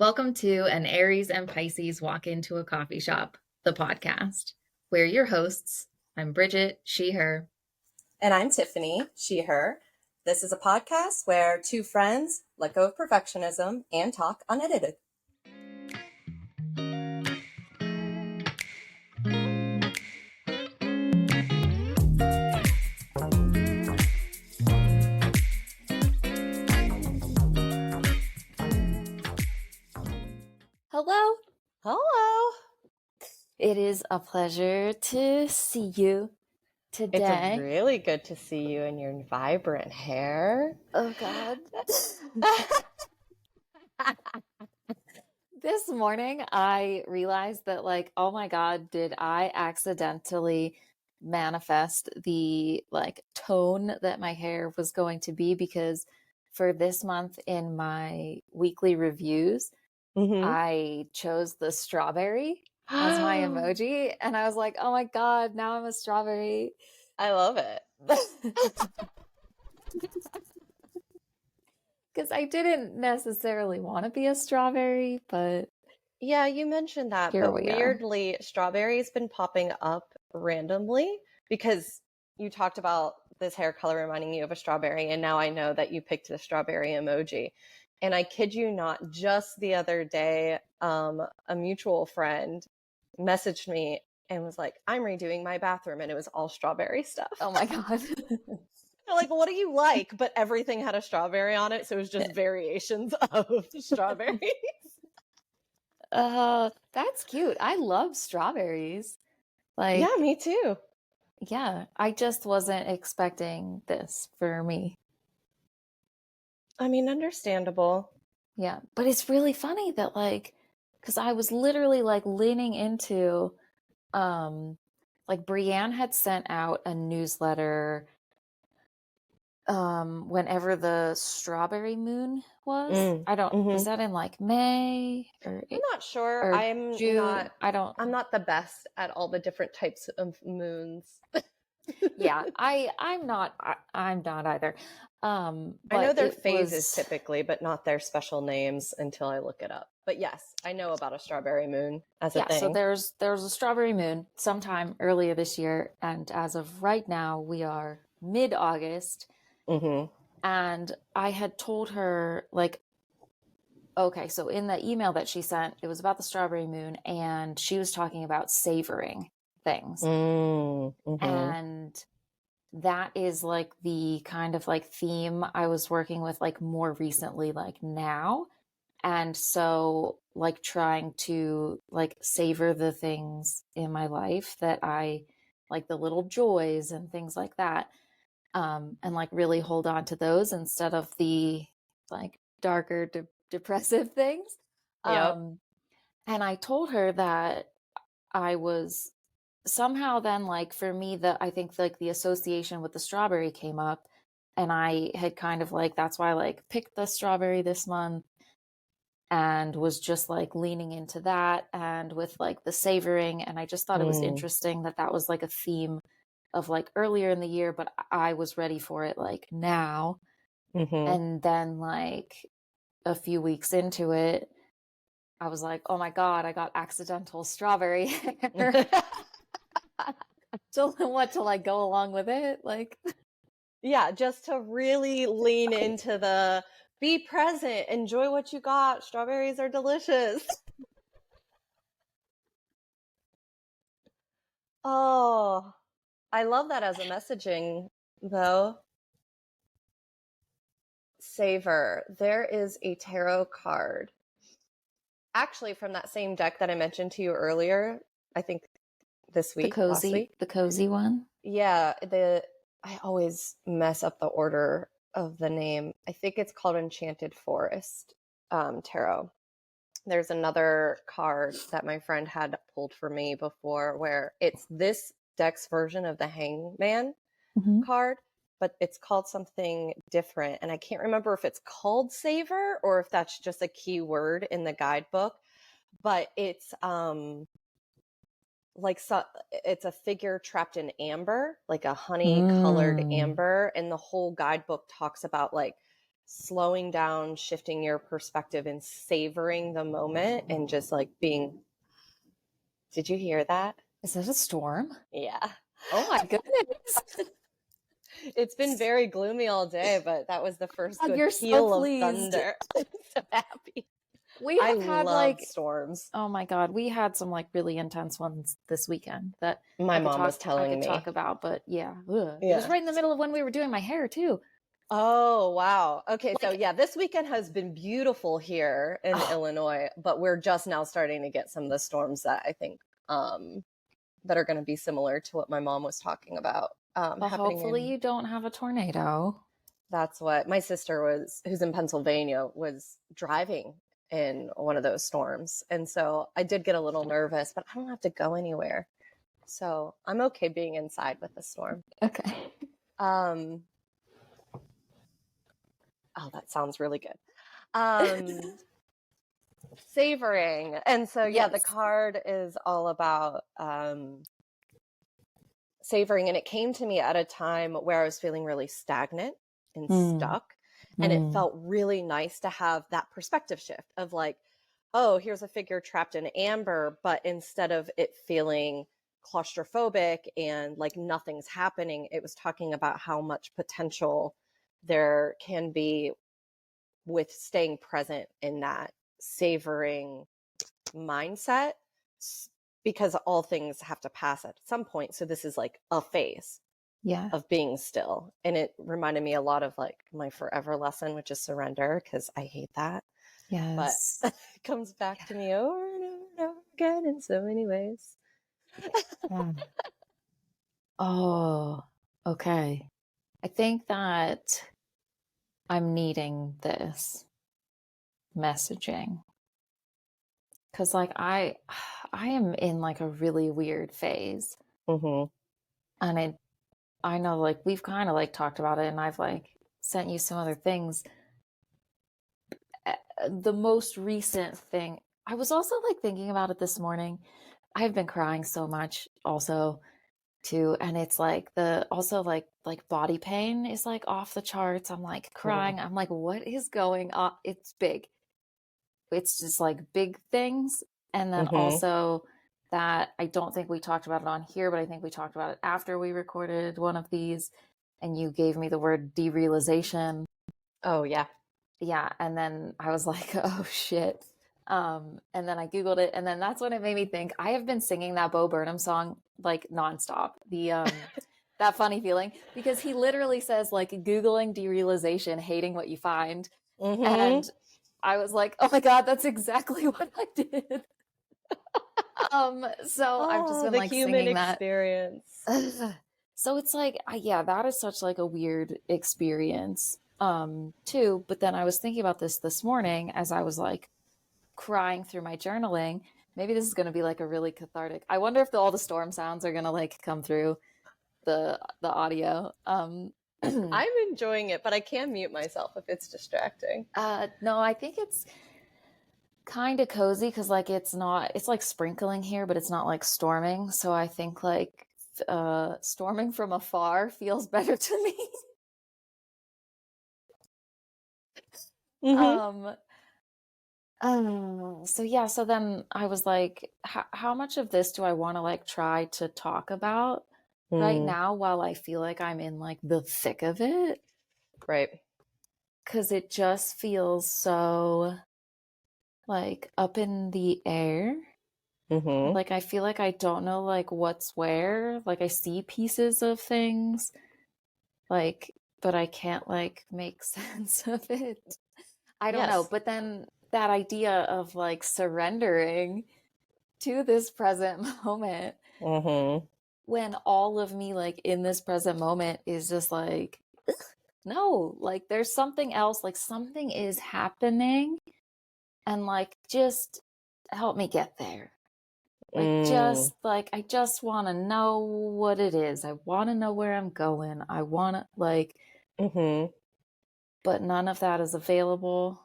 Welcome to An Aries and Pisces Walk Into a Coffee Shop, the podcast. We're your hosts. I'm Brigitte, she, her. And I'm Tiffany, she, her. This is a podcast where two friends let go of perfectionism and talk unedited. Hello. Hello. It is a pleasure to see you today. It's really good to see you in your vibrant hair. Oh, God. This morning, I realized that, oh my God, did I accidentally manifest the, tone that my hair was going to be? Because for this month in my weekly reviews, I chose the strawberry as my emoji. And I was like, oh my God, now I'm a strawberry. I love it. Because I didn't necessarily want to be a strawberry, but yeah, you mentioned that, here but we weirdly, strawberry's been popping up randomly because you talked about this hair color reminding you of a strawberry, and now I know that you picked the strawberry emoji. And I kid you not, just the other day, a mutual friend messaged me and was like, I'm redoing my bathroom, and it was all strawberry stuff. Oh my God. They're like, what do you like? But everything had a strawberry on it, so it was just variations of strawberries. That's cute. I love strawberries. Yeah, me too. Yeah, I just wasn't expecting this for me. I mean, understandable. Yeah, but it's really funny that because I was literally leaning into, Brienne had sent out a newsletter whenever the strawberry moon was. Was that in May or I'm not sure. or I'm June? not I'm not the best at all the different types of moons. Yeah, I'm not either. I But know their it phases was typically, but not their special names until I look it up. But yes, I know about a strawberry moon as a thing. So there's a strawberry moon sometime earlier this year, and as of right now, we are mid-August. And I had told her okay, so in the email that she sent, it was about the strawberry moon, and she was talking about savoring things. And that is the kind of theme I was working with more recently, now. And so trying to savor the things in my life that I like, the little joys and things like that. And really hold on to those instead of the darker, depressive things. Yep. And I told her that I was somehow then for me, I think the association with the strawberry came up, and I had kind of that's why I picked the strawberry this month and was just leaning into that, and with the savoring. And I just thought it was interesting that was a theme of earlier in the year, but I was ready for it now. And then a few weeks into it, I was like, oh my God, I got accidental strawberry hair. Don't know what to go along with it. Yeah, just to really lean into the be present, enjoy what you got. Strawberries are delicious. Oh, I love that as a messaging, though. Savor. There is a tarot card. Actually, from that same deck that I mentioned to you earlier, I think last week. The cozy one. Yeah, I always mess up the order of the name. I think it's called Enchanted Forest Tarot. There's another card that my friend had pulled for me before where it's this deck's version of the Hangman card, but it's called something different. And I can't remember if it's called Savor or if that's just a key word in the guidebook. But it's it's a figure trapped in amber, like a honey colored amber. And the whole guidebook talks about slowing down, shifting your perspective, and savoring the moment, and just like being. Did you hear that? Is it a storm? Yeah. Oh my goodness. It's been very gloomy all day, but that was the first God, good you're so peal of pleased. thunder. I'm so happy. We I have had love like, storms. oh my God, we had some like really intense ones this weekend that My mom was I telling could me. talk about, but yeah. Ugh. It was Yeah. right in the middle of when we were doing my hair too. Oh, wow. Okay, so Like, yeah, this weekend has been beautiful here in oh, Illinois, but we're just now starting to get some of the storms that I think that are going to be similar to what my mom was talking about well, happening hopefully in. you don't have a tornado. That's what my sister was, who's in Pennsylvania, was driving in one of those storms. And so I did get a little nervous, but I don't have to go anywhere. So I'm okay being inside with the storm. Okay. Oh, that sounds really good. Savoring. And so, yeah, the Yes. card is all about savoring. And it came to me at a time where I was feeling really stagnant and stuck. And it felt really nice to have that perspective shift of like, oh, here's a figure trapped in amber. But instead of it feeling claustrophobic and like nothing's happening, it was talking about how much potential there can be with staying present in that savoring mindset, because all things have to pass at some point. So this is like a phase of being still. And it reminded me a lot of like my forever lesson, which is surrender, because I hate that. Yes. But it comes back to me over and over and over again in so many ways. Oh, okay. I think that I'm needing this messaging because like I am in like a really weird phase. Mm-hmm. And I know like we've kind of like talked about it and I've like sent you some other things. The most recent thing, I was also like thinking about it this morning. I've been crying so much also too, and it's like the also like body pain is like off the charts. I'm like crying. I'm like, what is going on? It's big. It's just like big things. And then Mm-hmm. also that I don't think we talked about it on here, but I think we talked about it after we recorded one of these and you gave me the word derealization. Oh, yeah. Yeah. And then I was like, oh shit. And then I Googled it and then that's when it made me think I have been singing that Bo Burnham song like nonstop. That funny feeling because he literally says like Googling derealization, hating what you find. Mm-hmm. And I was like, oh my God, that's exactly what I did. So I've just been The like human singing that. experience. So it's like, yeah, that is such like a weird experience, too. But then I was thinking about this morning as I was like crying through my journaling. Maybe this is going to be like a really cathartic. I wonder if all the storm sounds are going to like come through the audio. I'm enjoying it, but I can mute myself if it's distracting. No, I think it's kind of cozy because like it's like sprinkling here, but it's not like storming. So I think like storming from afar feels better to me. Mm-hmm. So yeah, so then I was like, how much of this do I want to like try to talk about right now while I feel like I'm in like the thick of it? Right. Because it just feels so like up in the air. Mm-hmm. Like I feel like I don't know like what's where. Like I see pieces of things, like, but I can't like make sense of it. I don't know. Yes. But then that idea of like surrendering to this present moment Mm-hmm. when all of me like in this present moment is just like no, like there's something else, like something is happening and like just help me get there. Like I just want to know what it is. I want to know where I'm going. I want to like Mm-hmm. but none of that is available.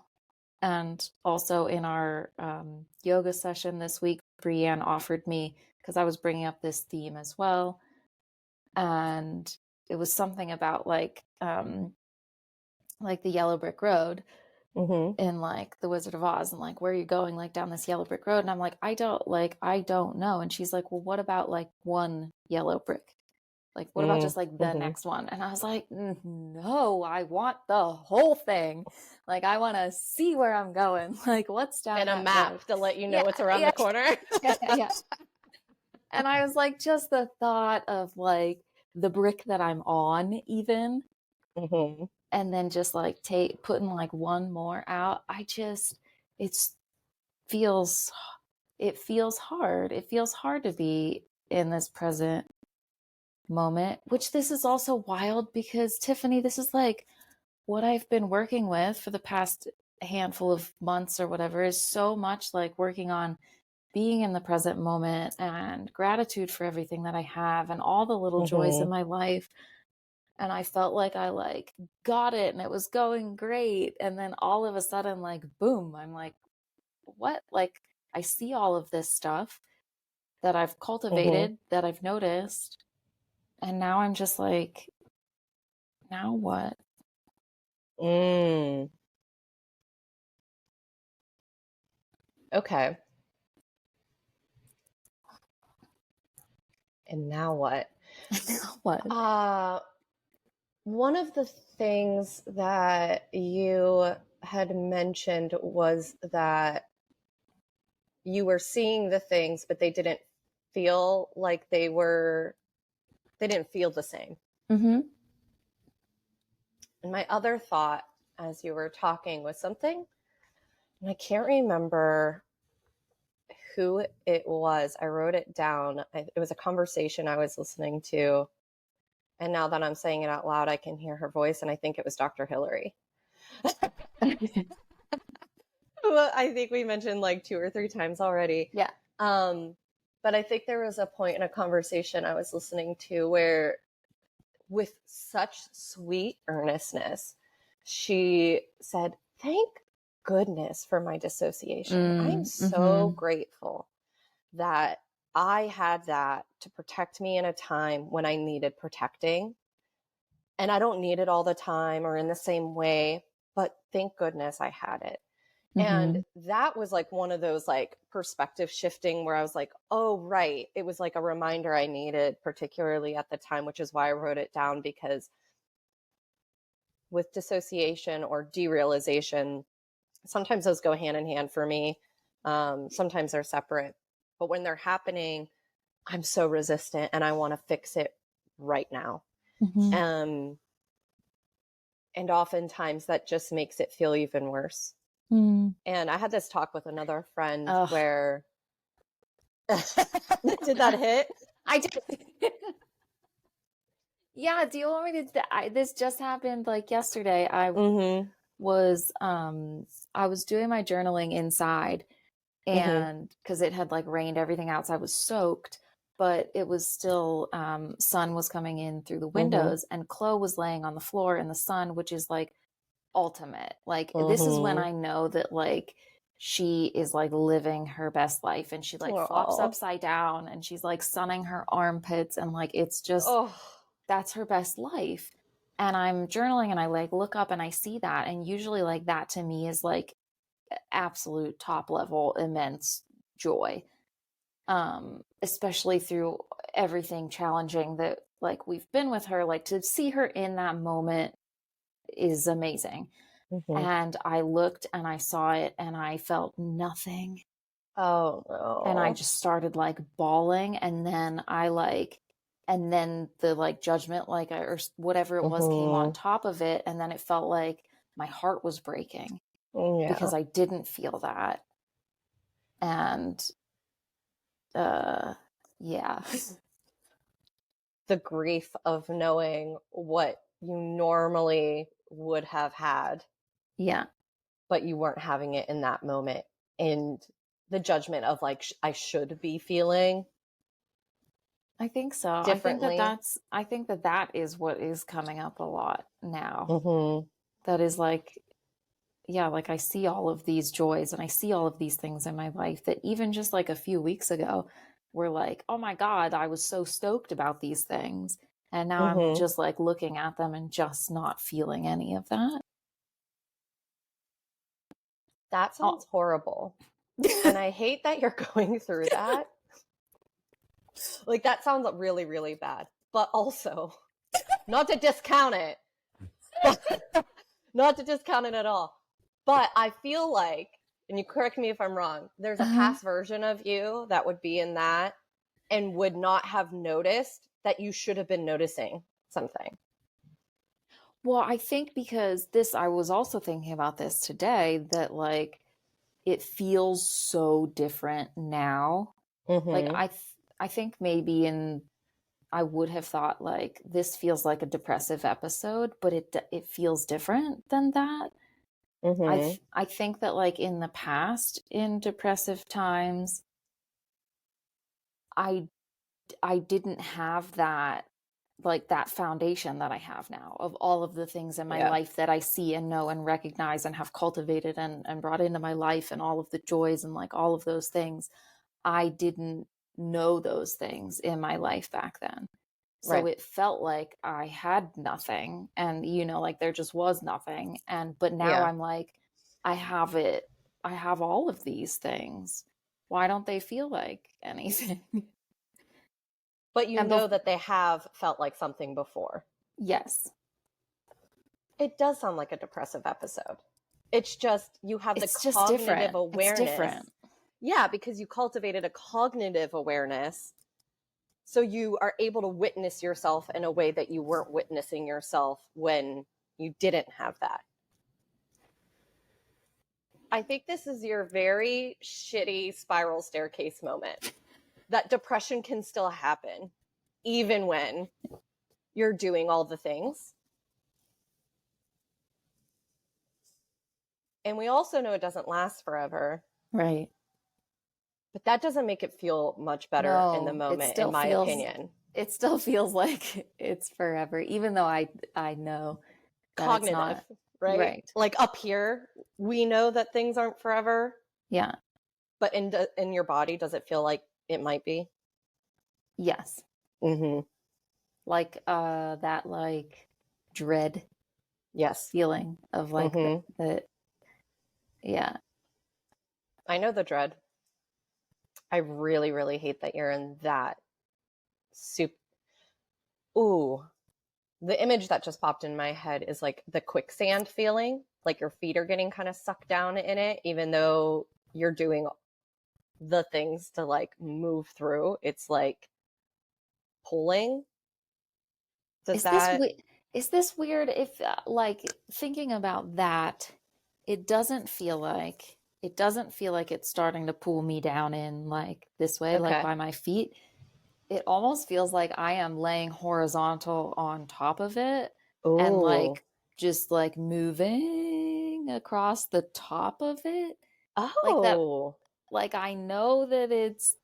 And also in our yoga session this week, Brienne offered me, because I was bringing up this theme as well. And it was something about like like the yellow brick road Mm-hmm. in like The Wizard of Oz, and like, where are you going, like down this yellow brick road? And I'm like, I don't know. And she's like, well, what about like one yellow brick? Like, what about just like the Mm-hmm. next one? And I was like, no, I want the whole thing. Like, I want to see where I'm going. Like, what's down And a that map road? to let you know Yeah, what's around yeah, the corner. yeah. And I was like, just the thought of like the brick that I'm on, even, Mm-hmm. and then just like putting like one more out. It's feels, it feels hard. It feels hard to be in this present moment, which this is also wild because Tiffany, this is like what I've been working with for the past handful of months or whatever, is so much like working on being in the present moment and gratitude for everything that I have and all the little joys in my life. And I felt like I like got it and it was going great. And then all of a sudden, like, boom, I'm like, what? Like, I see all of this stuff that I've cultivated, that I've noticed. And now I'm just like, now what? Mm. Okay. And now what? What? One of the things that you had mentioned was that you were seeing the things, but they didn't feel like they didn't feel the same. Mm-hmm. And my other thought as you were talking was something, and I can't remember who it was. I wrote it down. It was a conversation I was listening to. And now that I'm saying it out loud, I can hear her voice. And I think it was Dr. Hillary. Well, I think we mentioned like 2 or 3 times already. Yeah. But I think there was a point in a conversation I was listening to where, with such sweet earnestness, she said, "Thank goodness for my dissociation. I'm so grateful that I had that to protect me in a time when I needed protecting. And I don't need it all the time or in the same way, but thank goodness I had it." And that was like one of those like perspective shifting where I was like, oh, right. It was like a reminder I needed, particularly at the time, which is why I wrote it down, because with dissociation or derealization, sometimes those go hand in hand for me. Sometimes they're separate. But when they're happening, I'm so resistant and I want to fix it right now. And oftentimes that just makes it feel even worse. And I had this talk with another friend where did that hit? I did. Yeah. Do you want me to? This just happened like yesterday. I was doing my journaling inside, and because it had like rained, everything outside was soaked, but it was still sun was coming in through the windows, and Chloe was laying on the floor in the sun, which is like ultimate. Like this is when I know that like she is like living her best life, and she like flops upside down and she's like sunning her armpits, and like it's just that's her best life. And I'm journaling and I like look up and I see that, and usually like that to me is like absolute top level immense joy, especially through everything challenging that like we've been with her. Like to see her in that moment is amazing. And I looked and I saw it and I felt nothing. Oh no. And I just started like bawling, and then and then the like judgment, like or whatever it was, came on top of it, and then it felt like my heart was breaking because I didn't feel that. And yeah. The grief of knowing what you normally would have had. Yeah. But you weren't having it in that moment. And the judgment of like, I should be feeling. I think so. Differently. I think that is what is coming up a lot now. That is like, yeah, like I see all of these joys and I see all of these things in my life that even just like a few weeks ago were like, oh my God, I was so stoked about these things. And now I'm just like looking at them and just not feeling any of that. That sounds horrible. And I hate that you're going through that. Like, that sounds really, really bad. But also, not to discount it, not to discount it at all. But I feel like, and you correct me if I'm wrong, there's a past version of you that would be in that and would not have noticed that you should have been noticing something. Well, I think because I was also thinking about this today, that like it feels so different now. Like I think maybe I would have thought like this feels like a depressive episode, but it feels different than that. I think that like in the past, in depressive times, I didn't have that, like that foundation that I have now of all of the things in my life that I see and know and recognize and have cultivated and brought into my life, and all of the joys and like all of those things. I didn't know those things in my life back then. So it felt like I had nothing, and like there just was nothing. But now I'm like, I have it. I have all of these things. Why don't they feel like anything? But you know that they have felt like something before. Yes. It does sound like a depressive episode. It's just, you have the cognitive awareness. It's different. Yeah, because you cultivated a cognitive awareness. So you are able to witness yourself in a way that you weren't witnessing yourself when you didn't have that. I think this is your very shitty spiral staircase moment. That depression can still happen, even when you're doing all the things. And we also know it doesn't last forever. Right. But that doesn't make it feel much better in the moment, in my opinion. It still feels like it's forever, even though I know that cognitive, it's not. Right? Like up here, we know that things aren't forever. Yeah. But in your body, does it feel like it might be? Yes. Like that like dread. Yes. Feeling of like that. Yeah. I know the dread. I really, really hate that you're in that Ooh. The image that just popped in my head is like the quicksand feeling, like your feet are getting kind of sucked down in it, even though you're doing the things to like move through. It's like pulling. Is this weird if like thinking about that, it doesn't feel like it's starting to pull me down in like this way, like by my feet. It almost feels like I am laying horizontal on top of it. Ooh. And like just like moving across the top of it. Oh. Like that, like I know that it's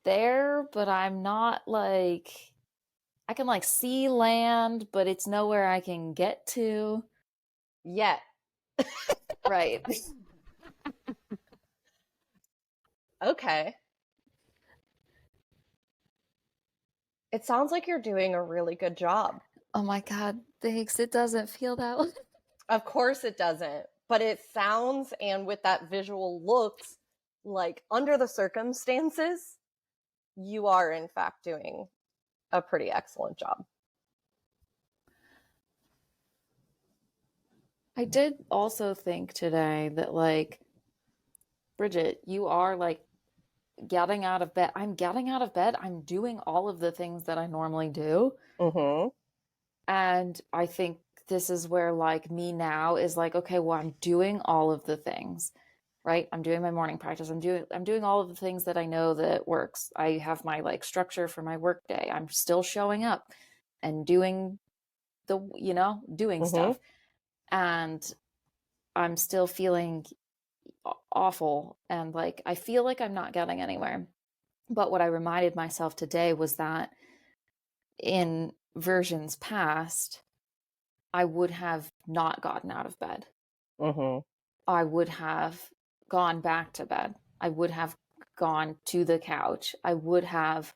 there, but I'm not like, I can like see land, but it's nowhere I can get to yet. Right. Okay. It sounds like you're doing a really good job. Oh my God, thanks. It doesn't feel that way. Of course it doesn't. But it sounds, and with that visual looks, like under the circumstances, you are in fact doing a pretty excellent job. I did also think today that like, Brigitte, you are like getting out of bed. I'm getting out of bed. I'm doing all of the things that I normally do. And I think this is where like me now is like, okay, well, I'm doing all of the things, right? I'm doing my morning practice. I'm doing all of the things that I know that works. I have my like structure for my work day. I'm still showing up and doing doing stuff. And I'm still feeling awful. And like, I feel like I'm not getting anywhere. But what I reminded myself today was that in versions past, I would have not gotten out of bed. I would have gone back to bed. I would have gone to the couch. I would have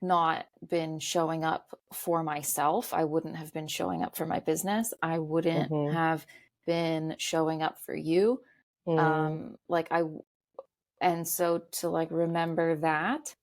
not been showing up for myself. I wouldn't have been showing up for my business. I wouldn't have been showing up for you. Like and so to like remember that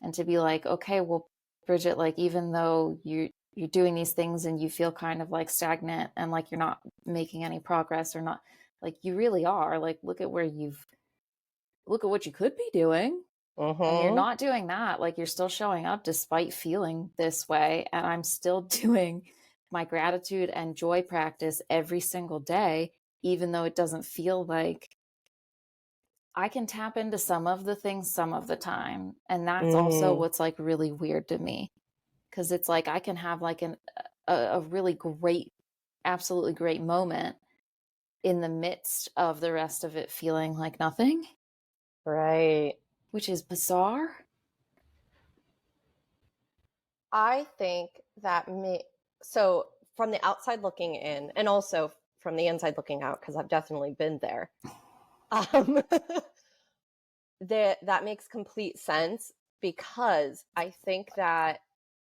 and to be like, okay, well, Bridget, like even though you're doing these things and you feel kind of like stagnant and like you're not making any progress or not, like you really are, like look at what you could be doing. And you're not doing that. Like you're still showing up despite feeling this way. And I'm still doing my gratitude and joy practice every single day, even though it doesn't feel like I can tap into some of the things some of the time. And that's also what's like really weird to me. Cause it's like I can have like a really great, absolutely great moment in the midst of the rest of it feeling like nothing. Right. Which is bizarre. I think that so from the outside looking in, and also from the inside looking out, because I've definitely been there, that makes complete sense, because I think that,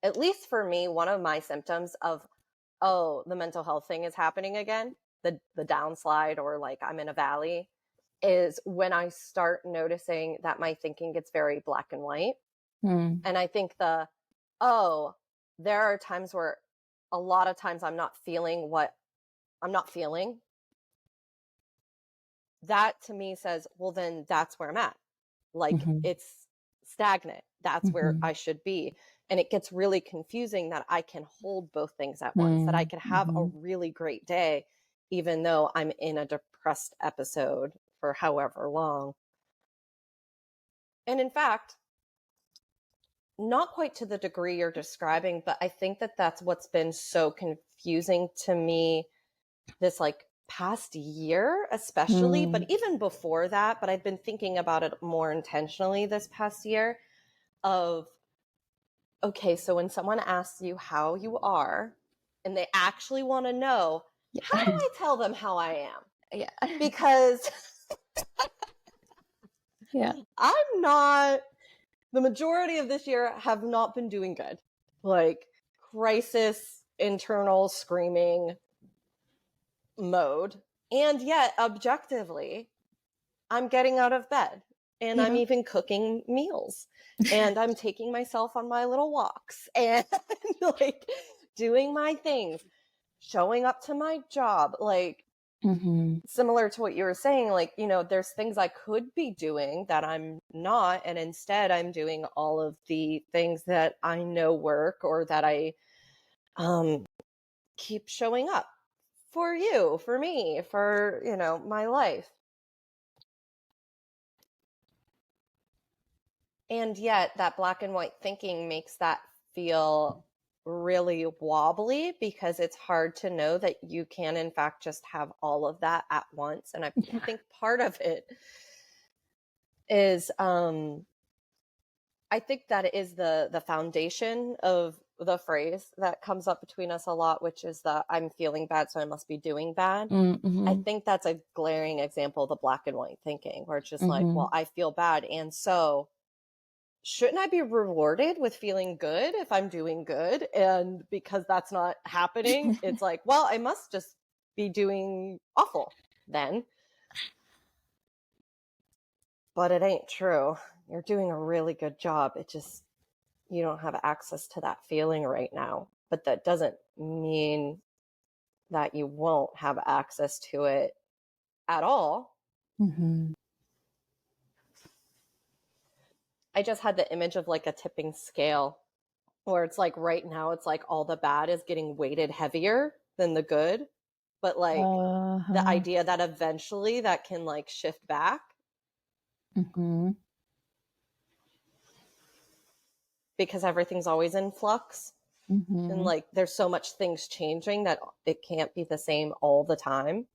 at least for me, one of my symptoms of, oh, the mental health thing is happening again, the downslide, or like I'm in a valley, is when I start noticing that my thinking gets very black and white. And I think there are times where a lot of times I'm not feeling what I'm not feeling. That to me says, well, then that's where I'm at. Like it's stagnant. That's where I should be. And it gets really confusing that I can hold both things at once, that I can have a really great day, even though I'm in a depressed episode for however long. And in fact, not quite to the degree you're describing, but I think that that's what's been so confusing to me this like past year, especially, but even before that, but I've been thinking about it more intentionally this past year of, okay, so when someone asks you how you are and they actually want to know, how do I tell them how I am? Yeah. Because Yeah. the majority of this year have not been doing good. Like crisis, internal screaming mode. And yet, objectively, I'm getting out of bed and I'm even cooking meals and I'm taking myself on my little walks and like doing my things, showing up to my job, like similar to what you were saying, like, you know, there's things I could be doing that I'm not. And instead I'm doing all of the things that I know work, or that I keep showing up for you, for me, for, you know, my life. And yet that black and white thinking makes that feel really wobbly, because it's hard to know that you can in fact just have all of that at once. And I think part of it is I think that is the foundation of the phrase that comes up between us a lot, which is the I'm feeling bad, so I must be doing bad. I think that's a glaring example of the black and white thinking, where it's just like, well, I feel bad, and so shouldn't I be rewarded with feeling good if I'm doing good? And because that's not happening, it's like, well, I must just be doing awful then. But it ain't true. You're doing a really good job. It just, you don't have access to that feeling right now. But that doesn't mean that you won't have access to it at all. I just had the image of like a tipping scale, where it's like right now it's like all the bad is getting weighted heavier than the good, but like the idea that eventually that can like shift back, because everything's always in flux, and like there's so much things changing that it can't be the same all the time.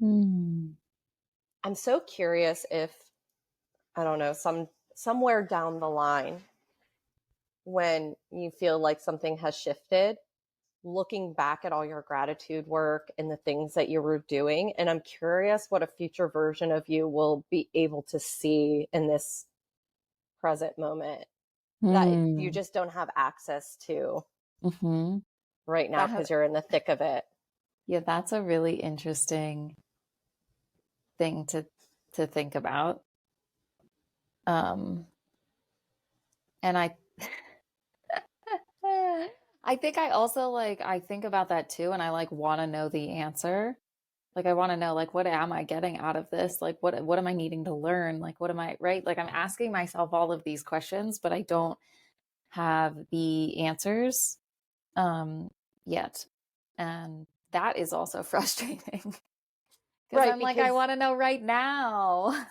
I'm so curious if, I don't know, somewhere down the line, when you feel like something has shifted, looking back at all your gratitude work and the things that you were doing. And I'm curious what a future version of you will be able to see in this present moment that you just don't have access to right now because you're in the thick of it. Yeah, that's a really interesting thing to think about. And I I think I also like I think about that too, and I like want to know the answer. Like I want to know like what am I getting out of this? Like what am I needing to learn? Like what am I, right? Like I'm asking myself all of these questions, but I don't have the answers yet. And that is also frustrating because Right, I'm like I because, want to know right now.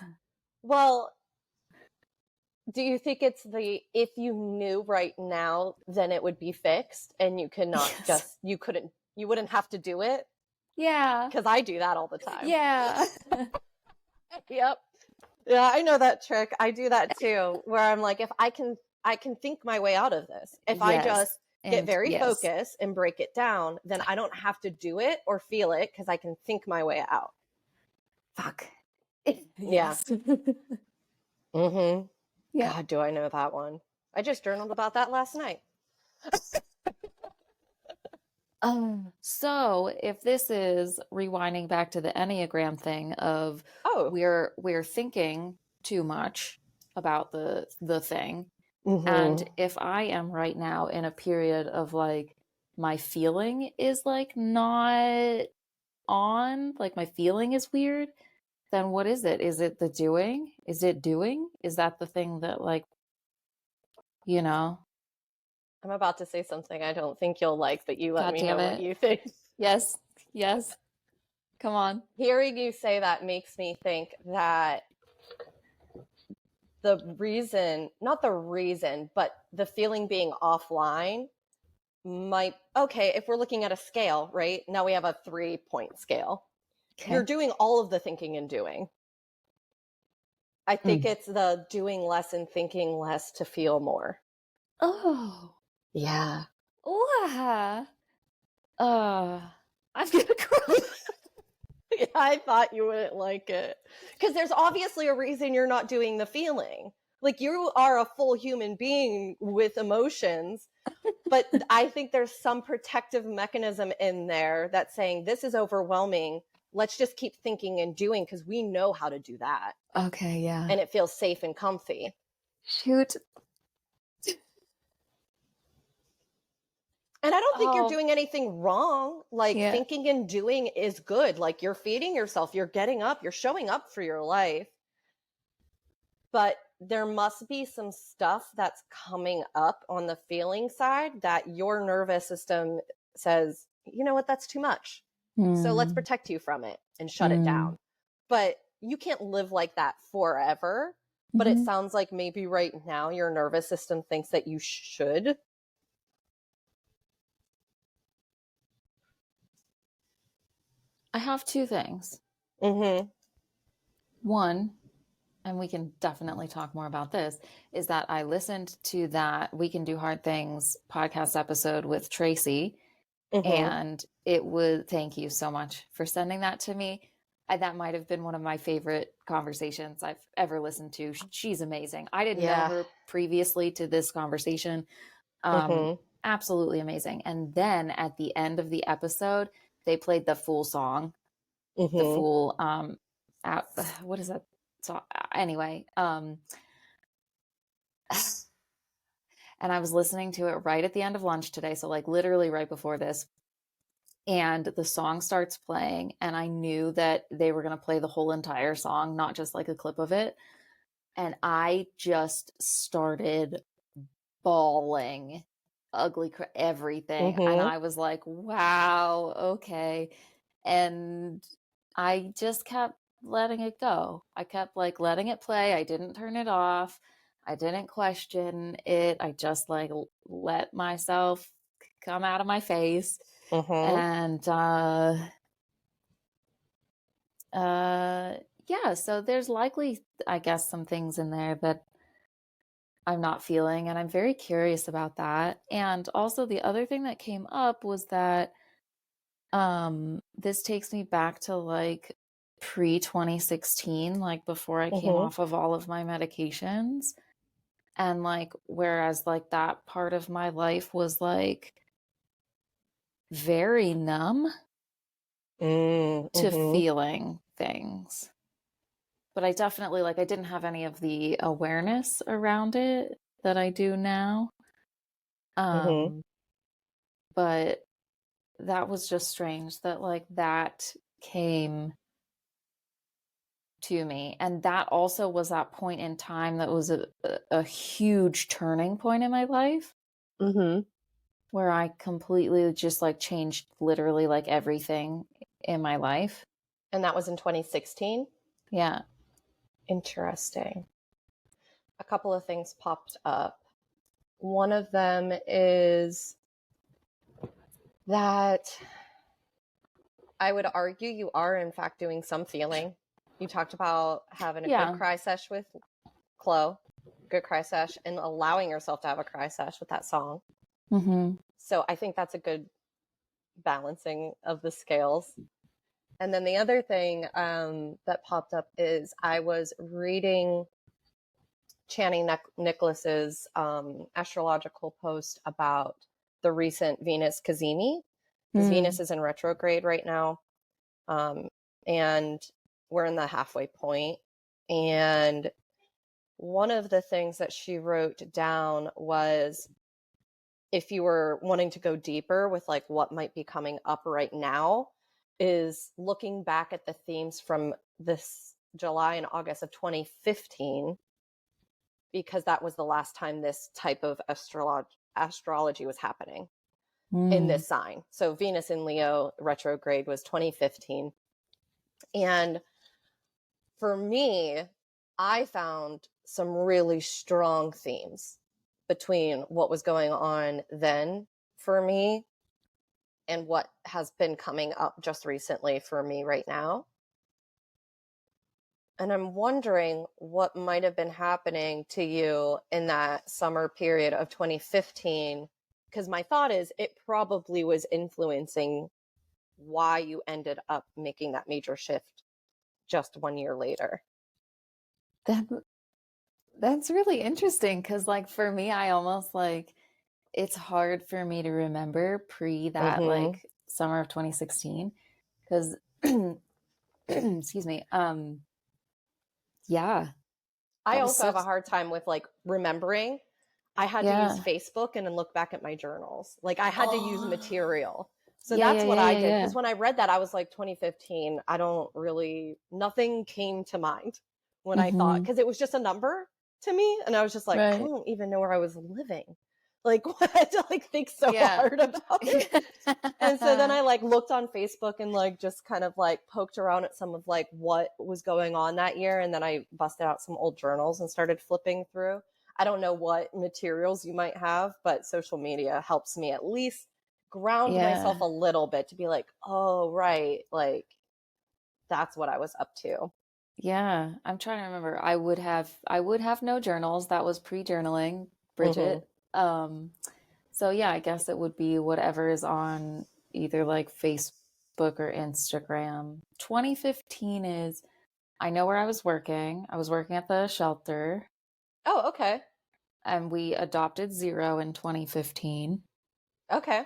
well, do you think it's the if you knew right now, then it would be fixed and you cannot Yes. you wouldn't have to do it? Yeah. Because I do that all the time. Yeah. Yep. Yeah, I know that trick. I do that too, where I'm like, if I can think my way out of this. If I Yes. just get And very yes. focused and break it down, then I don't have to do it or feel it because I can think my way out. Fuck. Yeah. Yes. Mm-hmm. Yeah. God, do I know that one. I just journaled about that last night. So if this is rewinding back to the Enneagram thing of Oh. we're thinking too much about the thing. And Mm-hmm. if I am right now in a period of like my feeling is like not on, like my feeling is weird, then what is it? Is it the doing? Is it doing? Is that the thing that like, you know, I'm about to say something I don't think you'll like, but you let God me damn know what it. you think. Yes. Yes. Come on. Hearing you say that makes me think that not the reason, but the feeling being offline might, okay, if we're looking at a scale, right? Now we have a 3-point scale. You're Okay. doing all of the thinking and doing. I think it's the doing less and thinking less to feel more. Oh. Yeah. Wow. I'm gonna cry. Yeah, I thought you wouldn't like it. Because there's obviously a reason you're not doing the feeling. Like you are a full human being with emotions, but I think there's some protective mechanism in there that's saying this is overwhelming. Let's just keep thinking and doing because we know how to do that. Okay, yeah. And it feels safe and comfy. Shoot. And I don't think you're Oh, doing anything wrong. Like yeah. thinking and doing is good. Like you're feeding yourself, you're getting up, you're showing up for your life. But there must be some stuff that's coming up on the feeling side that your nervous system says, you know what, that's too much. So let's protect you from it and shut it down. But you can't live like that forever. But it sounds like maybe right now your nervous system thinks that you should. I have two things. Mm-hmm. One, and we can definitely talk more about this, is that I listened to that We Can Do Hard Things podcast episode with Tracy. Mm-hmm. And it was, thank you so much for sending that to me. That might have been one of my favorite conversations I've ever listened to. She's amazing. I didn't know Yeah. her previously to this conversation. Mm-hmm. Absolutely amazing. And then at the end of the episode, they played the full song, the Mm-hmm. full, what is that song? Anyway, and I was listening to it right at the end of lunch today. So like literally right before this, and the song starts playing and I knew that they were going to play the whole entire song, not just like a clip of it. And I just started bawling everything. And Mm-hmm. I was like, wow, okay. And I just kept letting it go. I kept like letting it play. I didn't turn it off. I didn't question it. I just like let myself come out of my face. Mm-hmm. And yeah, so there's likely, I guess, some things in there that I'm not feeling, and I'm very curious about that. And also the other thing that came up was that this takes me back to like pre 2016, like before I came Mm-hmm. off of all of my medications. And like whereas like that part of my life was like very numb to Mm-hmm. feeling things. but I definitely like I didn't have any of the awareness around it that I do now. Mm-hmm. Um, but that was just strange that like that came to me. And that also was that point in time that was a huge turning point in my life Mm-hmm. where I completely just like changed literally like everything in my life. And that was in 2016? Yeah. Interesting. A couple of things popped up. One of them is that I would argue you are, in fact, doing some feeling. You talked about having a good Yeah. cry sesh with Chloe, good cry sesh, and allowing yourself to have a cry sesh with that song. Mm-hmm. So I think that's a good balancing of the scales. And then the other thing that popped up is I was reading Channing Nicholas's astrological post about the recent Venus cazimi, because Venus is in retrograde right now. And we're in the halfway point. And one of the things that she wrote down was if you were wanting to go deeper with like what might be coming up right now, is looking back at the themes from this July and August of 2015, because that was the last time this type of astrology was happening in this sign. So Venus in Leo retrograde was 2015. And for me, I found some really strong themes between what was going on then for me and what has been coming up just recently for me right now. And I'm wondering what might have been happening to you in that summer period of 2015, because my thought is it probably was influencing why you ended up making that major shift just 1 year later. That's really interesting because like for me, I almost like it's hard for me to remember pre that Mm-hmm. like summer of 2016 because excuse me. Yeah, I that was also have such a hard time with like remembering. I had to use yeah. Facebook and then look back at my journals. Like I had to use Oh. material. So Yeah, yeah, that's what yeah, I yeah, did. yeah. Because when I read that, I was like 2015. I don't really, nothing came to mind when I thought, Mm-hmm. because it was just a number to me. And I was just like, I Right. don't even know where I was living. Like, what? I had to like think so Yeah. hard about it. And so then I like looked on Facebook and like just kind of like poked around at some of like what was going on that year. And then I busted out some old journals and started flipping through. I don't know what materials you might have, but social media helps me at least ground myself Yeah. a little bit to be like, oh, right. Like that's what I was up to. Yeah. I'm trying to remember. I would have no journals. That was pre-journaling, Mm-hmm. Bridget. So yeah, I guess it would be whatever is on either like Facebook or Instagram. 2015 is I know where I was working. I was working at the shelter Oh, okay. and we adopted Zero in 2015. Okay.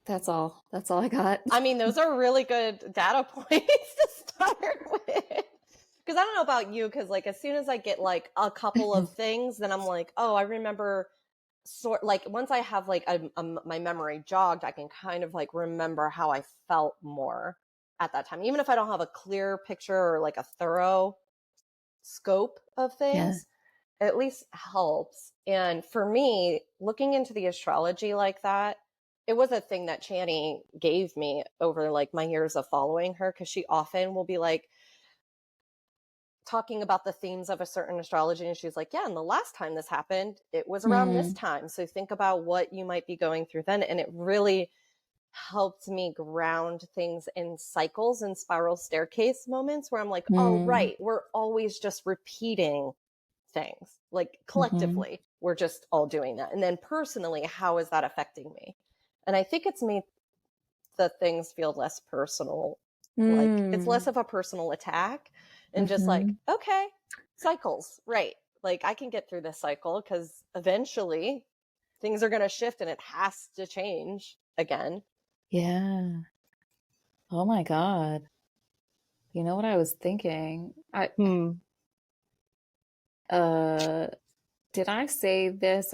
That's all. That's all I got. I mean, those are really good data points to start with. Because I don't know about you, because like as soon as I get like a couple of things, then I'm like, oh, I remember sort like once I have like my memory jogged, I can kind of like remember how I felt more at that time. Even if I don't have a clear picture or like a thorough scope of Yeah. things, it at least helps. And for me, looking into the astrology like that, it was a thing that Chani gave me over like my years of following her, because she often will be like talking about the themes of a certain astrology, and she's like, yeah, and the last time this happened, it was around this time, so think about what you might be going through then. And it really helped me ground things in cycles and spiral staircase moments where I'm like, oh right, we're always just repeating things. Like collectively we're just all doing that, and then personally, how is that affecting me? And I think it's made the things feel less personal. Like it's less of a personal attack and just like, okay, cycles, right? Like I can get through this cycle because eventually things are going to shift and it has to change again. Yeah. Oh my God. You know what I was thinking? Did I say this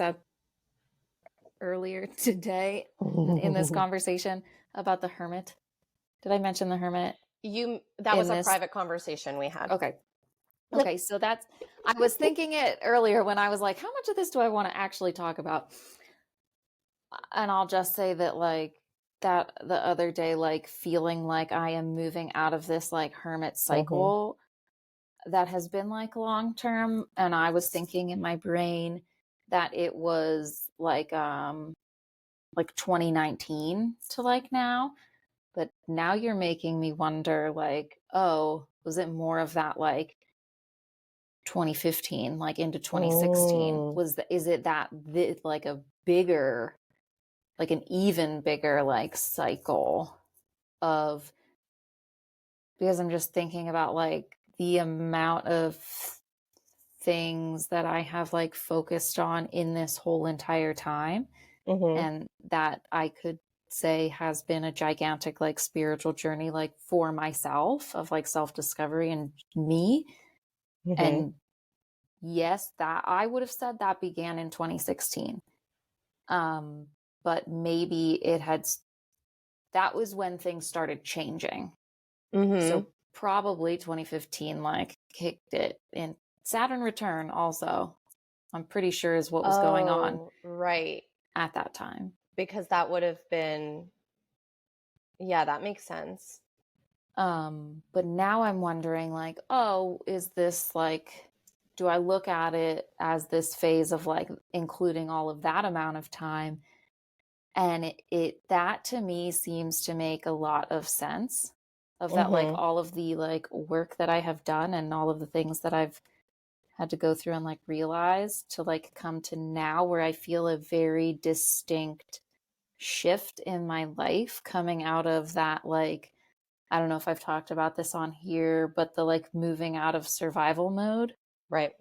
earlier today in this conversation about the hermit? Did I mention the hermit? That was a private conversation we had. Okay, so I was thinking it earlier when I was like, how much of this do I want to actually talk about? And I'll just say that like that the other day, like feeling like I am moving out of this like hermit cycle that has been like long term. And I was thinking in my brain that it was like 2019 to like now. But now you're making me wonder like, oh, was it more of that like 2015 like into 2016? Is it that like a bigger, like an even bigger like cycle of, because I'm just thinking about like the amount of things that I have like focused on in this whole entire time, and that I could say has been a gigantic like spiritual journey like for myself of like self-discovery and me. And yes, that I would have said that began in 2016, but maybe that was when things started changing. So probably 2015 like kicked it in. Saturn return also, I'm pretty sure, is what was going on right at that time, because that would have been, yeah, that makes sense. But now I'm wondering like, oh, is this like, do I look at it as this phase of like including all of that amount of time? And that to me seems to make a lot of sense of that, like all of the like work that I have done and all of the things that I've had to go through and like realize to like come to now where I feel a very distinct shift in my life coming out of that, like, I don't know if I've talked about this on here, but the like moving out of survival mode. Right.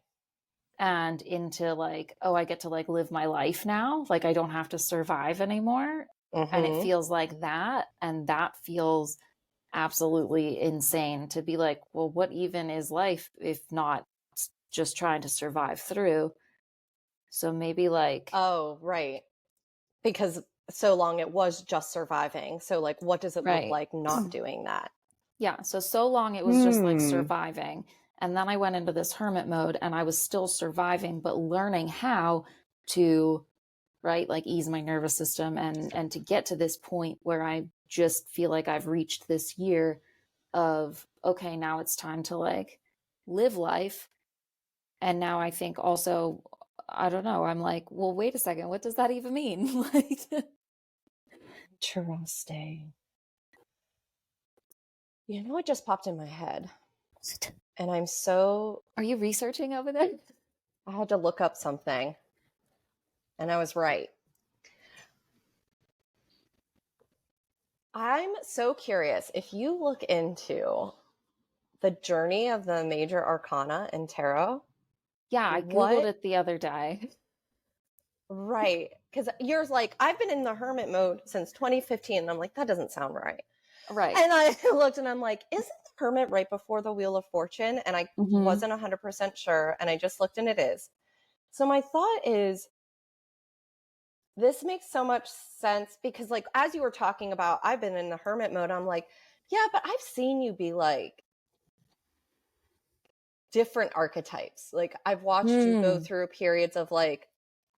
And into like, oh, I get to like live my life now. Like I don't have to survive anymore. And it feels like that. And that feels absolutely insane to be like, well, what even is life if not just trying to survive through? So maybe like, oh, right. Because so long it was just surviving. So like, what does it look like not doing that? Yeah. So long it was just like surviving. And then I went into this hermit mode and I was still surviving, but learning how to, right, like ease my nervous system and to get to this point where I just feel like I've reached this year of, okay, now it's time to like live life. And now I think also, I don't know, I'm like, well, wait a second, what does that even mean? Like, interesting. You know what just popped in my head? And I'm so... Are you researching over there? I had to look up something. And I was right. I'm so curious. If you look into the journey of the major arcana in tarot... Yeah, I Googled it the other day. Right. Because you're like, I've been in the hermit mode since 2015. And I'm like, that doesn't sound right. Right. And I looked and I'm like, isn't the hermit right before the Wheel of Fortune? And I wasn't 100% sure. And I just looked and it is. So my thought is, this makes so much sense because like, as you were talking about, I've been in the hermit mode. I'm like, yeah, but I've seen you be like different archetypes. Like I've watched you go through periods of like,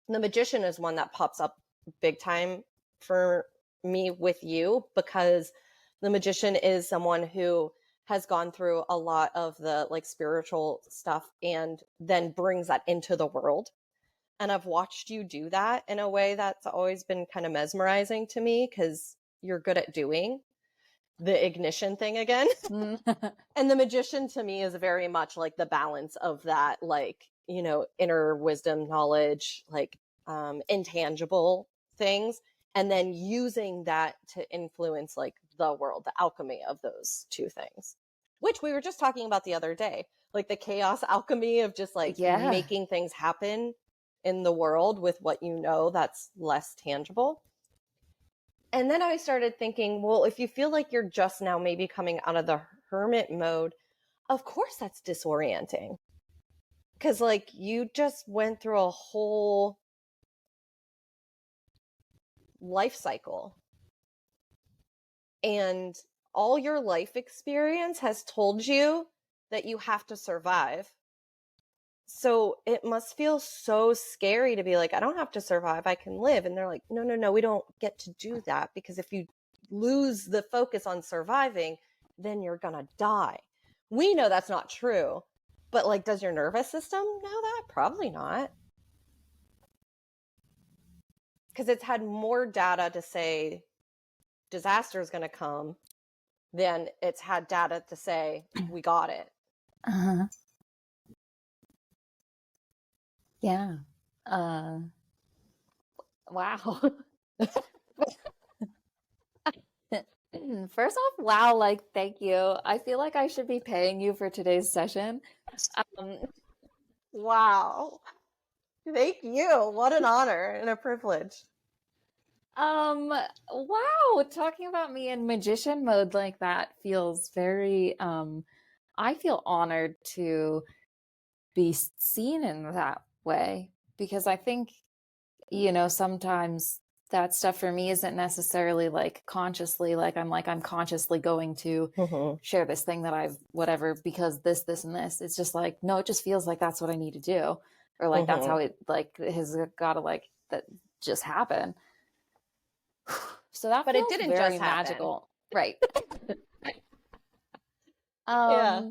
the magician is one that pops up big time for me with you, because the magician is someone who has gone through a lot of the like spiritual stuff and then brings that into the world. And I've watched you do that in a way that's always been kind of mesmerizing to me because you're good at doing the ignition thing again. And the magician to me is very much like the balance of that, like, you know, inner wisdom, knowledge, like intangible things, and then using that to influence like the world, the alchemy of those two things, which we were just talking about the other day, like the chaos alchemy of just like making things happen in the world with what you know that's less tangible. And then I started thinking, well, if you feel like you're just now maybe coming out of the hermit mode, of course that's disorienting. Because, like, you just went through a whole life cycle. And all your life experience has told you that you have to survive. So it must feel so scary to be like, I don't have to survive, I can live. And they're like, no, we don't get to do that, because if you lose the focus on surviving, then you're gonna die. We know that's not true, but like, does your nervous system know that? Probably not. Because it's had more data to say disaster is gonna come than it's had data to say we got it. Uh-huh. Yeah. Wow. First off, wow, like, thank you. I feel like I should be paying you for today's session. Um, Wow. Thank you. What an honor and a privilege. wow, talking about me in magician mode like that feels very, I feel honored to be seen in that way, because I think, sometimes that stuff for me isn't necessarily like consciously, I'm consciously going to share this thing that I've whatever because this and this. It's just like, no, it just feels like that's what I need to do, or like that's how it like has got to like that just happen. So that But feels it didn't very just happen. magical, right? Yeah.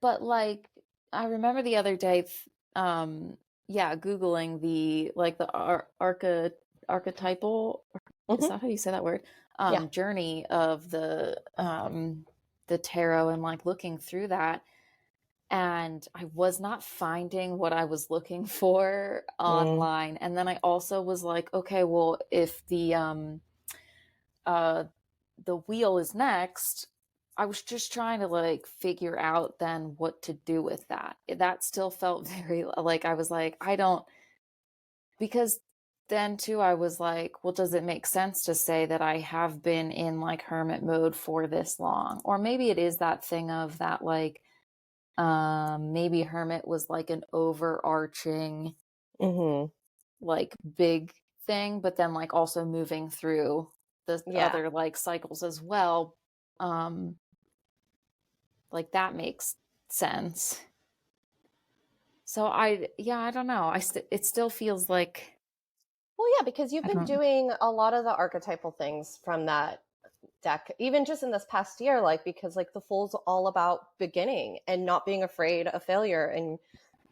But like I remember the other day, Googling the like the archetypal, is that how you say that word? Yeah. Journey of the tarot, and like looking through that, and I was not finding what I was looking for online. And then I also was like, okay, well, if the wheel is next, I was just trying to like figure out then what to do with that. That still felt very like I was like, I don't, because then too I was like, well, does it make sense to say that I have been in like hermit mode for this long? Or maybe it is that thing of that like maybe hermit was like an overarching like big thing, but then like also moving through the other like cycles as well. Like that makes sense. So I don't know. It still feels like, Well, yeah, because you've been doing a lot of the archetypal things from that deck, even just in this past year, like, because like the Fool's all about beginning and not being afraid of failure. And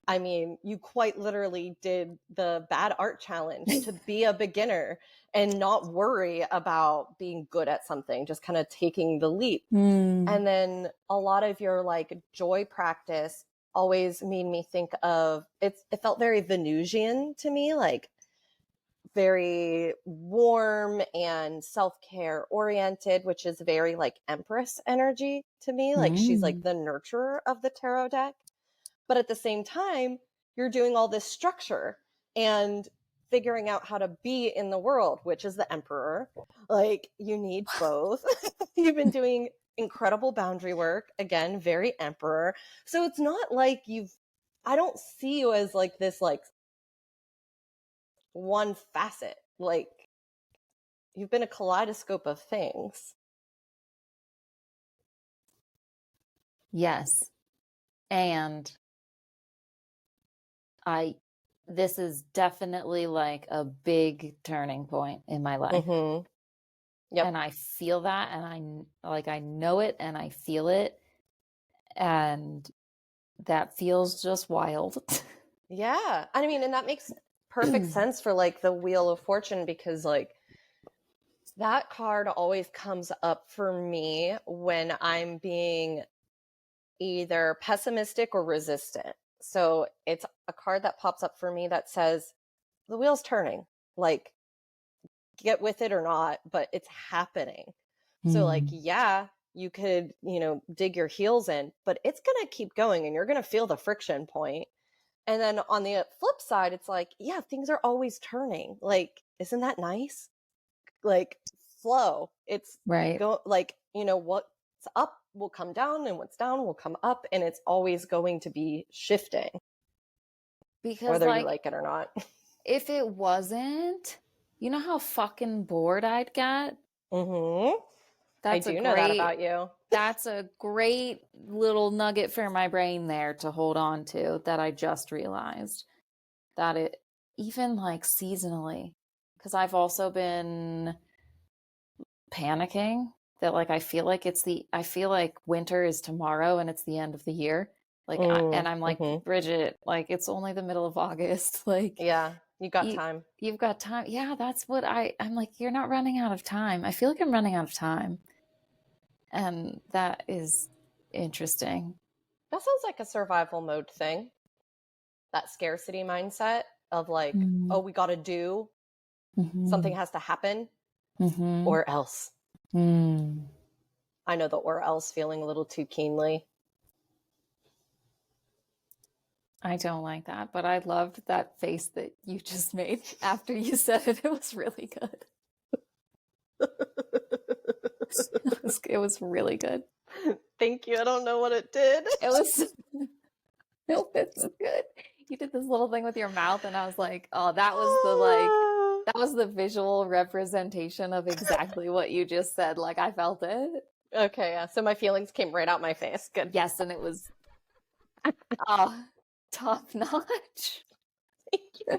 I mean, you quite literally did the bad art challenge to be a beginner and not worry about being good at something, just kind of taking the leap. And then a lot of your like joy practice always made me think of it felt very Venusian to me, like very warm and self-care oriented, which is very like Empress energy to me. Like she's like the nurturer of the tarot deck. But at the same time, you're doing all this structure and figuring out how to be in the world, which is the Emperor. Like you need both. You've been doing incredible boundary work, again, very Emperor. So it's not like I don't see you as like this like one facet. Like you've been a kaleidoscope of things. yes. And this is definitely like a big turning point in my life. Yep. And I feel that, and I know it and I feel it. And that feels just wild. Yeah. I mean, and that makes perfect sense for like the Wheel of Fortune, because like that card always comes up for me when I'm being either pessimistic or resistant. So it's a card that pops up for me that says the wheel's turning, like get with it or not, but it's happening. So like, yeah, you could, dig your heels in, but it's going to keep going and you're going to feel the friction point. And then on the flip side, it's like, yeah, things are always turning. Like, isn't that nice? Like flow. It's right. like what's up will come down and what's down will come up, and it's always going to be shifting. Because whether you like it or not. If it wasn't, you know how fucking bored I'd get? Mm-hmm. That's I do know that about you. That's a great little nugget for my brain there to hold on to, that I just realized. That it, even like seasonally, because I've also been panicking that like I feel like winter is tomorrow and it's the end of the year. Like and I'm like, Bridget, like it's only the middle of August. Like, yeah, you got time. You've got time. Yeah, that's what I'm like, you're not running out of time. I feel like I'm running out of time. And that is interesting. That sounds like a survival mode thing. That scarcity mindset of like, oh, we got to do something, has to happen, or else. I know the or else feeling a little too keenly. I don't like that, but I loved that face that you just made after you said it. It was really good. It was really good. Thank you. I don't know what it did. It was no, this was good. You did this little thing with your mouth, and I was like, oh, that was the visual representation of exactly what you just said. Like, I felt it. Okay, yeah. So my feelings came right out my face. Good. Yes, and it was top notch. Thank you.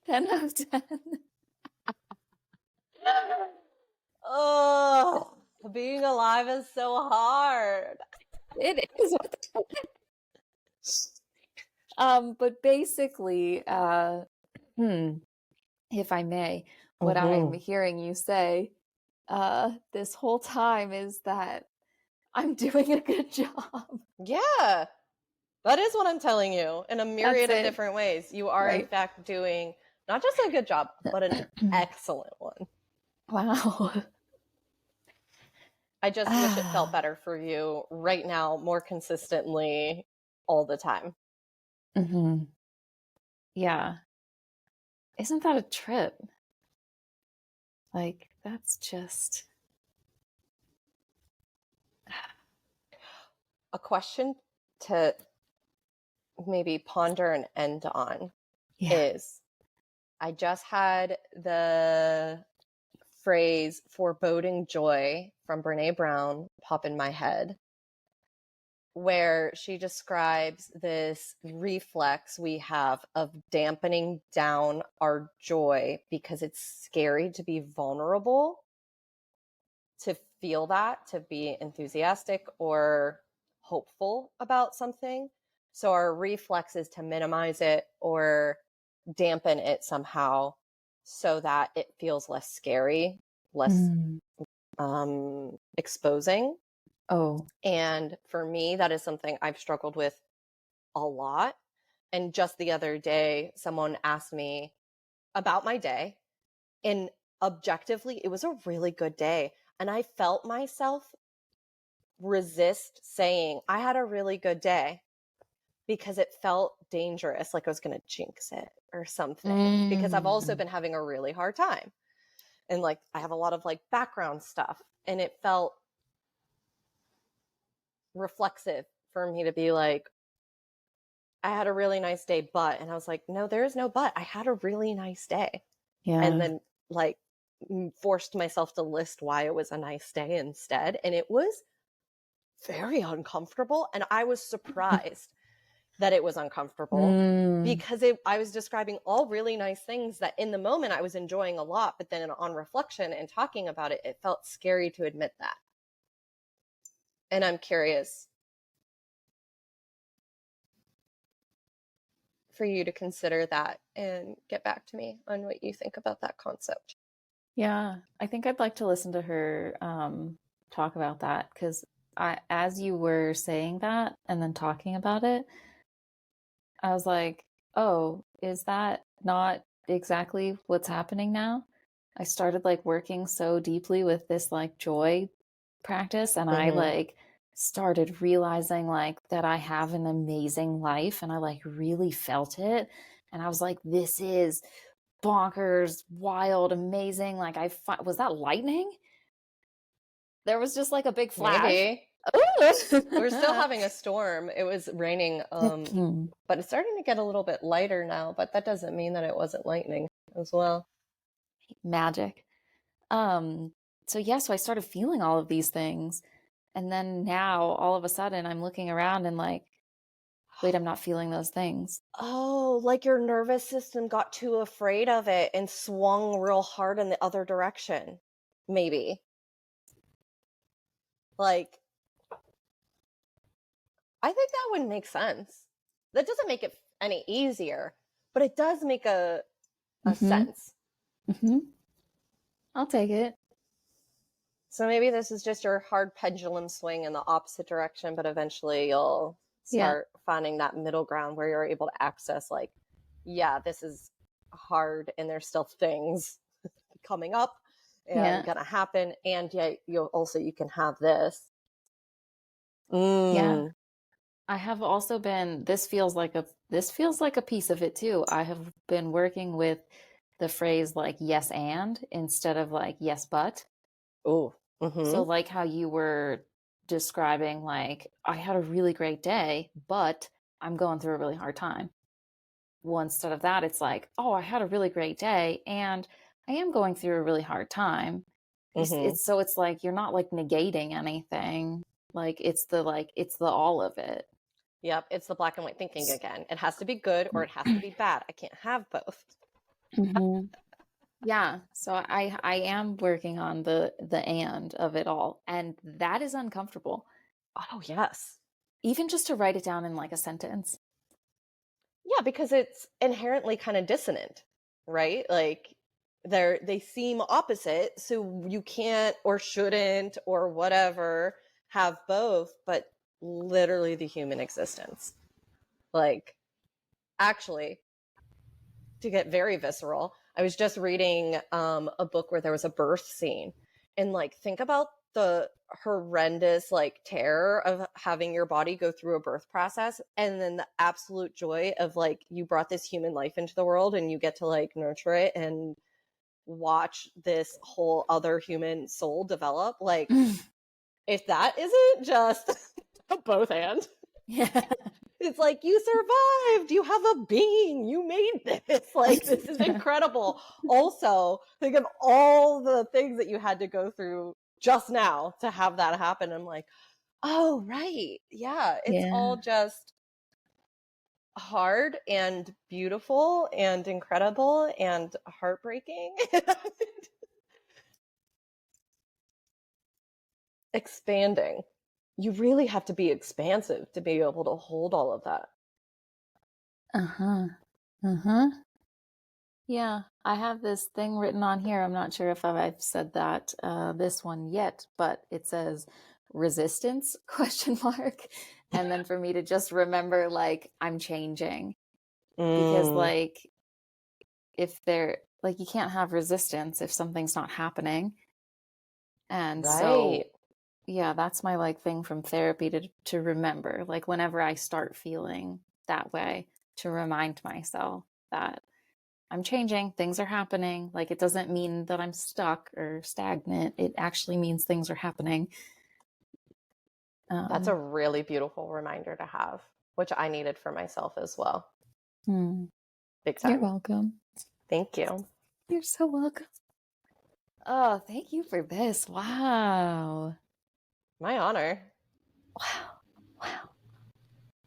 10 out of 10. Oh, being alive is so hard. It is. But basically, if I may, what I'm hearing you say this whole time is that I'm doing a good job. Yeah, that is what I'm telling you in a myriad of different ways. You are, in fact, doing not just a good job, but an excellent one. Wow. I just wish it felt better for you right now, more consistently, all the time. Yeah. Isn't that a trip? Like, that's just... A question to maybe ponder and end on is, I just had the phrase foreboding joy from Brene Brown pop in my head, where she describes this reflex we have of dampening down our joy because it's scary to be vulnerable, to feel that, to be enthusiastic or hopeful about something. So our reflex is to minimize it or dampen it somehow so that it feels less scary, less exposing. Oh. And for me, that is something I've struggled with a lot. And just the other day, someone asked me about my day, and objectively, it was a really good day. And I felt myself resist saying I had a really good day because it felt dangerous, like I was going to jinx it or something. Because I've also been having a really hard time. And like, I have a lot of like background stuff, and it felt reflexive for me to be like, I had a really nice day, but, and I was like, no, there is no but. I had a really nice day. Yeah. And then like forced myself to list why it was a nice day instead. And it was very uncomfortable. And I was surprised that it was uncomfortable because I was describing all really nice things that in the moment I was enjoying a lot, but then on reflection and talking about it, it felt scary to admit that. And I'm curious for you to consider that and get back to me on what you think about that concept. Yeah, I think I'd like to listen to her talk about that, because as you were saying that and then talking about it, I was like, oh, is that not exactly what's happening now? I started like working so deeply with this like joy practice, and I like started realizing like that I have an amazing life, and I like really felt it. And I was like, this is bonkers, wild, amazing. Like was that lightning? There was just like a big flash. Maybe. We're still having a storm. It was raining, but it's starting to get a little bit lighter now, but that doesn't mean that it wasn't lightning as well. Magic. So yeah, so I started feeling all of these things. And then now all of a sudden I'm looking around and like, wait, I'm not feeling those things. Oh, like your nervous system got too afraid of it and swung real hard in the other direction. Maybe. Like, I think that would make sense. That doesn't make it any easier, but it does make a sense. I'll take it. So maybe this is just your hard pendulum swing in the opposite direction, but eventually you'll start finding that middle ground where you're able to access like, yeah, this is hard and there's still things coming up and gonna happen. And yet you can have this. Yeah. I have also been, this feels like a piece of it too. I have been working with the phrase like yes and instead of like yes but. Oh. So like how you were describing, like, I had a really great day, but I'm going through a really hard time. Well, instead of that, it's like, oh, I had a really great day and I am going through a really hard time. It's like you're not like negating anything. Like it's the all of it. Yep, it's the black and white thinking again. It has to be good or it has to be bad. I can't have both. Yeah, so I am working on the and of it all, and that is uncomfortable. Oh, yes. Even just to write it down in like a sentence. Yeah, because it's inherently kind of dissonant, right? Like they seem opposite, so you can't or shouldn't or whatever have both, but literally the human existence. Like, actually, to get very visceral, I was just reading a book where there was a birth scene, and like think about the horrendous like terror of having your body go through a birth process, and then the absolute joy of like you brought this human life into the world and you get to like nurture it and watch this whole other human soul develop. Like if that isn't just a both and. Yeah. It's like, you survived, you have a being, you made this. Like, this is incredible. Also, think of all the things that you had to go through just now to have that happen. I'm like, oh, right. Yeah, it's all just hard and beautiful and incredible and heartbreaking. Expanding. You really have to be expansive to be able to hold all of that. Yeah, I have this thing written on here. I'm not sure if I've said that this one yet, but it says resistance question mark, and then for me to just remember like I'm changing, because like if there like you can't have resistance if something's not happening. And so yeah, that's my like thing from therapy to remember, like whenever I start feeling that way, to remind myself that I'm changing, things are happening. Like it doesn't mean that I'm stuck or stagnant. It actually means things are happening. That's a really beautiful reminder to have, which I needed for myself as well. Big time. You're welcome. Thank you. You're so welcome. Oh, thank you for this. Wow. My honor. Wow.